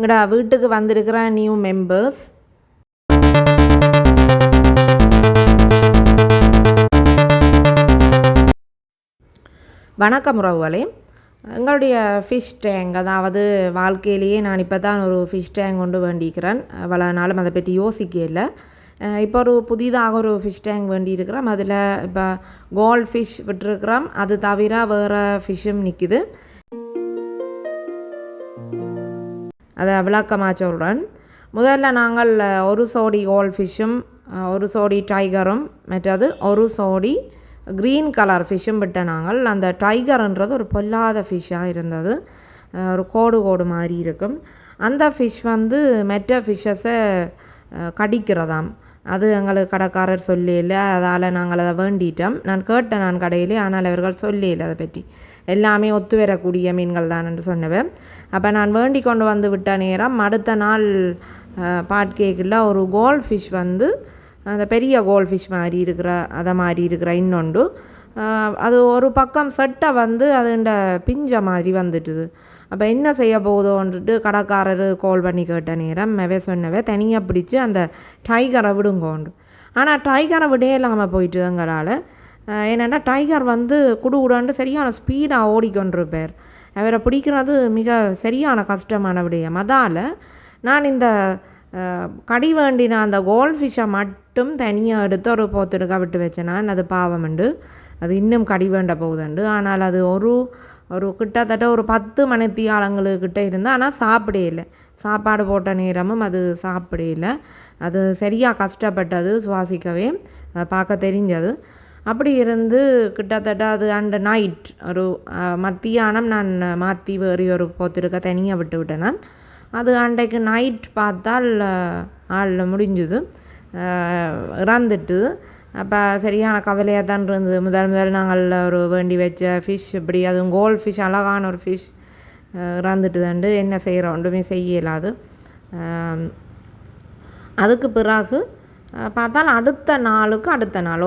எங்கடா வீட்டுக்கு வந்திருக்கிற நியூ மெம்பர்ஸ். வணக்கம் உறவுகளே. எங்களுடைய ஃபிஷ் டேங்க், அதாவது வாழ்க்கையிலேயே நான் இப்போ தான் ஒரு ஃபிஷ் டேங்க் கொண்டு வேண்டிக்கிறேன். அவ்வளோ நாளும் அதை பற்றி யோசிக்கல. இப்போ ஒரு புதிதாக ஒரு ஃபிஷ் டேங்க் வேண்டியிருக்கிறோம். அதில் இப்போ கோல்ட் ஃபிஷ் விட்டுருக்குறோம். அது தவிர வேறு ஃபிஷ்ஷும் நிற்கிது. அதை விளக்கமாக சொல்கிறேன். முதல்ல நாங்கள் ஒரு சோடி கோல்ட் ஃபிஷ்ஷும் ஒரு சோடி டைகரும் மற்றது ஒரு சோடி க்ரீன் கலர் ஃபிஷ்ஷும் விட்ட நாங்கள். அந்த டைகர்ன்றது ஒரு பொல்லாத ஃபிஷ்ஷாக இருந்தது. ஒரு கோடு மாதிரி இருக்கும். அந்த ஃபிஷ் வந்து மற்ற ஃபிஷ்ஷஸை கடிக்கிறதாம். அது எங்களுக்கு கடைக்காரர் சொல்லல. அதால் நாங்கள் அதை வேண்டிட்டோம். நான் கேட்டேன் நான் கடையிலே, ஆனால் அவர்கள் சொல்லல அதை பற்றி. எல்லாமே ஒத்து வரக்கூடிய மீன்கள் தான் என்று சொன்னவன். அப்போ நான் வேண்டி கொண்டு வந்து விட்ட நேரம் அடுத்த நாள் பாட் கேக்கில் ஒரு கோல்ட் ஃபிஷ் வந்து அந்த பெரிய கோல்ட் ஃபிஷ் மாதிரி இருக்கிற இன்னொன்று அது ஒரு பக்கம் செட்டை வந்து அதுண்ட பிஞ்ச மாதிரி வந்துட்டுது. அப்போ என்ன செய்ய போதோன்ட்டு கடைக்காரர் கால் பண்ணி கேட்ட நேரம் சொன்னவே தனியாக பிடிச்சி அந்த டைகரை விடுங்கோண்டு. ஆனால் டைகரை விடே இல்லாமல் போயிட்டு எங்களால். ஏன்னா டைகர் வந்து குடுகுடாண்டு சரியான ஸ்பீடாக ஓடிக்கொண்டிருப்பார். அவரை பிடிக்கிறது மிக சரியான கஷ்டமான விடயம். அதால் நான் இந்த கடி வேண்டின அந்த கோல்ட் ஃபிஷ்ஷை மட்டும் தனியாக எடுத்து ஒரு போத்துடுக்க விட்டு வச்சேன். நான் அது பாவமுண்டு, அது இன்னும் கடி வேண்ட போகுதுண்டு. ஆனால் அது ஒரு கிட்டத்தட்ட ஒரு 10 மணித்தியாலங்களுக்கிட்ட இருந்து, ஆனால் சாப்பிடல. சாப்பாடு போட்ட நேரமும் அது சாப்பிடல. அது சரியாக கஷ்டப்பட்டது, சுவாசிக்கவே அதை பார்க்க தெரிஞ்சது. அப்படி இருந்து கிட்டத்தட்ட அது அந்த நைட் ஒரு மத்தியானம் நான் மாற்றி வேறு ஒரு போத்திருக்க தனியாக விட்டேன் நான். அது அன்றைக்கு நைட் பார்த்தால் ஆள் முடிஞ்சுது, இறந்துட்டு. அப்போ சரியான கவலையாக தான் இருந்தது. முதல் நாங்கள் ஒரு வேண்டி வச்ச ஃபிஷ் இப்படி, அதுவும் கோல்ட் ஃபிஷ், அழகான ஒரு ஃபிஷ் இறந்துட்டு தாண்டு என்ன செய்கிறோம், ஒன்றுமே செய்யலாது. அதுக்கு பிறகு பார்த்தால் அடுத்த நாள்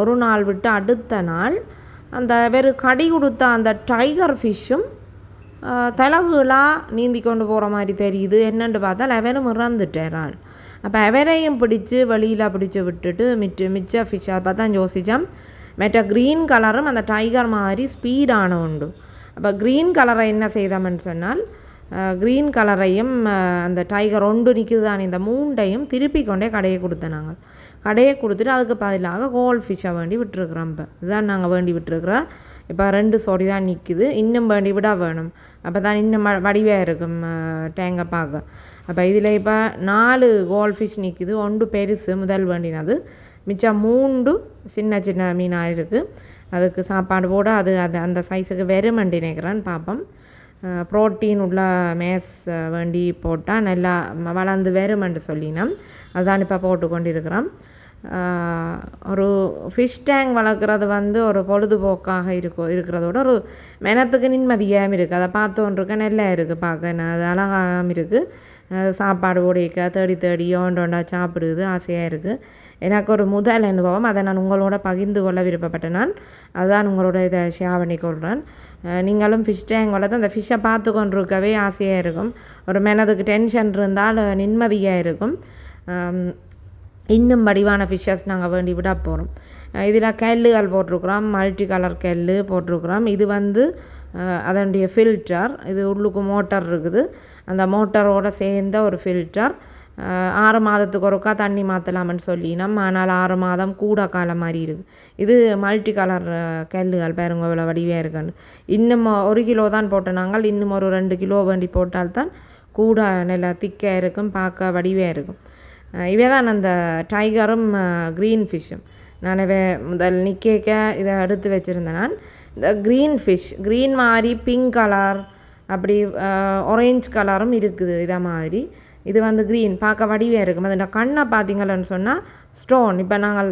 ஒரு நாள் விட்டு அடுத்த நாள் அந்த வெறும் கடி கொடுத்த அந்த டைகர் ஃபிஷ்ஷும் தலகுலாக நீந்தி கொண்டு போகிற மாதிரி தெரியுது. என்னென்று பார்த்தால் அவரும் இறந்துட்டார். அப்போ அவரையும் பிடிச்சி வெளியில் பிடிச்சி விட்டுட்டு மிச்ச ஃபிஷ்ஷாக பார்த்தா யோசித்தோம். மற்ற க்ரீன் கலரும் அந்த டைகர் மாதிரி ஸ்பீடான உண்டு. அப்போ க்ரீன் கலரை என்ன செய்தோம்னு சொன்னால், க்ரீன் கலரையும் அந்த டைகர் ஒன்று நிற்குது தான், இந்த மூண்டையும் திருப்பி கொண்டே கடையை கொடுத்துட்டு அதுக்கு பதிலாக கோல்ட் ஃபிஷ்ஷை வேண்டி விட்டுருக்குறோம். இப்போ இதுதான் நாங்கள் வேண்டி விட்டுருக்குறோம். இப்போ 2 சோடி தான் நிற்குது. இன்னும் வேண்டி விட வேணும். அப்போ தான் இன்னும் வடிவாக இருக்கும் டேங்கை பார்க்க. அப்போ இதில் இப்போ 4 கோல்ட் ஃபிஷ் நிற்குது. 1 பெருசு முதல் வேண்டினது, மிச்சம் 3 சின்ன மீனாக இருக்குது. அதுக்கு சாப்பாடு போட அது அந்த சைஸுக்கு வெறுமண்டி நினைக்கிறேன்னு பார்ப்போம். ப்ரோட்டீன் உள்ள மேஸ் வேண்டி போட்டால் நல்லா வளர்ந்து வெறுமண்டு சொல்லினோம். அதுதான் இப்போ போட்டு கொண்டு இருக்கிறோம். ஒரு ஃபிஷ் டேங்க் வளர்க்குறது வந்து ஒரு பொழுதுபோக்காக இருக்கிறதோட ஒரு மெனத்துக்கு நிம்மதியாகவும் இருக்குது. அதை பார்த்தோன்றிருக்க நல்லா இருக்குது பார்க்க, அது அழகாகவும் இருக்குது. சாப்பாடு ஓடிக்க தேடி ஒன்றா சாப்பிடுது, ஆசையாக இருக்குது. எனக்கு ஒரு முதல் அனுபவம், அதை நான் உங்களோட பகிர்ந்து கொள்ள விருப்பப்பட்டேன். நான் அதுதான் உங்களோட இதை ஷேர் பண்ணி கொள்கிறேன். நீங்களும் ஃபிஷ் டேங்க் வளர்த்து அந்த ஃபிஷ்ஷை பார்த்து கொண்டிருக்கவே ஆசையாக இருக்கும். ஒரு மனதுக்கு டென்ஷன் இருந்தால் நிம்மதியாக இருக்கும். இன்னும் வடிவான ஃபிஷ்ஷஸ் நாங்கள் வேண்டி விட போகிறோம். இதில் கல்லுகள் போட்டிருக்குறோம், மல்டி கலர் கல் போட்டிருக்குறோம். இது வந்து அதனுடைய ஃபில்டர். இது உள்ளுக்கு மோட்டர் இருக்குது. அந்த மோட்டரோடு சேர்ந்த ஒரு ஃபில்டர். 6 மாதத்துக்கு ஒருக்கா தண்ணி மாற்றலாம்னு சொல்லினோம். ஆனால் 6 மாதம் கூட காலம் மாதிரி இருக்குது. இது மல்டி கலர் கல்லுகள் பாருங்க இவ்வளோ வடிவாக இருக்குன்னு. இன்னும் 1 கிலோ தான் போட்ட நாங்கள். இன்னும் ஒரு 2 கிலோ வேண்டி போட்டால்தான் கூட நல்லா திக்காக இருக்கும், பார்க்க வடிவாக இருக்கும். இவை தான் அந்த டைகரும் க்ரீன் ஃபிஷ்ஷும். நான் முதல் நிற்க இதை எடுத்து வச்சுருந்தேன். நான் இந்த க்ரீன் ஃபிஷ், க்ரீன் மாதிரி பிங்க் கலர் அப்படி ஆரஞ்ச் கலரும் இருக்குது. இதை மாதிரி இது வந்து க்ரீன் பார்க்க வடிவாக இருக்கும். அது கண்ணை பார்த்திங்கன்னு சொன்னால் ஸ்டோன், இப்போ நாங்கள்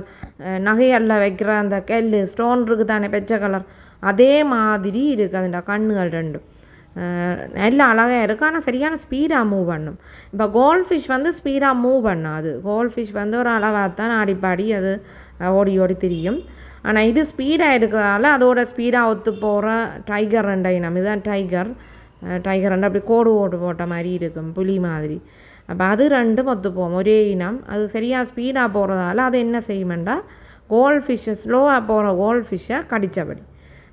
நகைகளில் வைக்கிற அந்த கல் ஸ்டோன் இருக்குது தானே, பச்சை கலர், அதே மாதிரி இருக்குது அதுண்ட கண்ணுகள் ரெண்டும். நல்லா அழகாக இருக்குது. ஆனால் சரியான ஸ்பீடாக மூவ் பண்ணும். இப்போ கோல்ட் ஃபிஷ் வந்து ஸ்பீடாக மூவ் பண்ணாது. கோல்ட் ஃபிஷ் வந்து ஒரு அளவாக தான் ஆடிப்பாடி அது ஓடி திரியும். ஆனால் இது ஸ்பீடாக இருக்கிறதால அதோட ஸ்பீடாக ஒத்து போகிற டைகர் 2 இனம். இதுதான் டைகர். டைகர் ரெண்டு அப்படி கோடு ஓட்டு போட்ட மாதிரி இருக்கும் புலி மாதிரி. அப்போ அது ரெண்டும் ஒத்து போகும் ஒரே இனம். அது சரியாக ஸ்பீடாக போகிறதால அது என்ன செய்யுமெண்டா கோல்ட் ஃபிஷ்ஷை ஸ்லோவாக போகிற கோல்ட் ஃபிஷ்ஷை கடித்தபடி.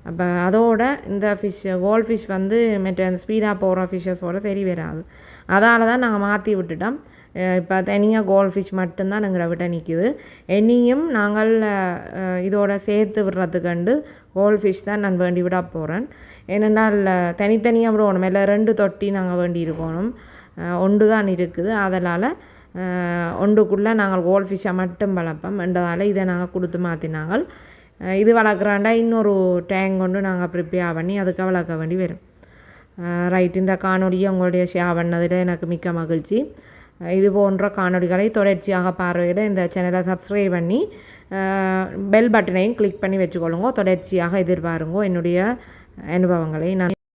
அப்போ அதோட இந்த கோல்ட் ஃபிஷ் வந்து மற்ற அந்த ஸ்பீடாக போகிற ஃபிஷ்ஷஸோட சரி வராது. அதால் தான் நாங்கள் மாற்றி விட்டுட்டோம். இப்போ தனியாக கோல்ட் ஃபிஷ் மட்டும்தான் எங்களை விட்ட நிற்கிது. என்னையும் நாங்கள் இதோட சேர்த்து விடுறதுக்கண்டு கோல்ட் ஃபிஷ் தான் நான் வேண்டி விட போகிறேன். ஏனென்றால் தனித்தனியாக விடணும், இல்லை 2 தொட்டி நாங்கள் வேண்டி இருக்கணும், ஒன்று தான் இருக்குது. அதனால் ஒன்றுக்குள்ளே நாங்கள் கோல்ட் ஃபிஷ்ஷை மட்டும் வளர்ப்போம் என்றதால் இதை நாங்கள் கொடுத்து மாற்றினாங்க. இது வளர்க்குறாண்டா இன்னொரு டேங்க் கொண்டு நாங்கள் ப்ரிப்பேர் பண்ணி அதுக்கு வளர்க்க வேண்டி வரும். ரைட், இந்த காணொலியை உங்களுடைய ஷேர் பண்ணதில் எனக்கு மிக்க மகிழ்ச்சி. இது போன்ற காணொலிகளை தொடர்ச்சியாக பார்வையிட இந்த சேனலை சப்ஸ்கிரைப் பண்ணி பெல் பட்டனையும் கிளிக் பண்ணி வச்சுக்கொள்ளுங்க. தொடர்ச்சியாக எதிர்பாருங்க என்னுடைய அனுபவங்களை. நான்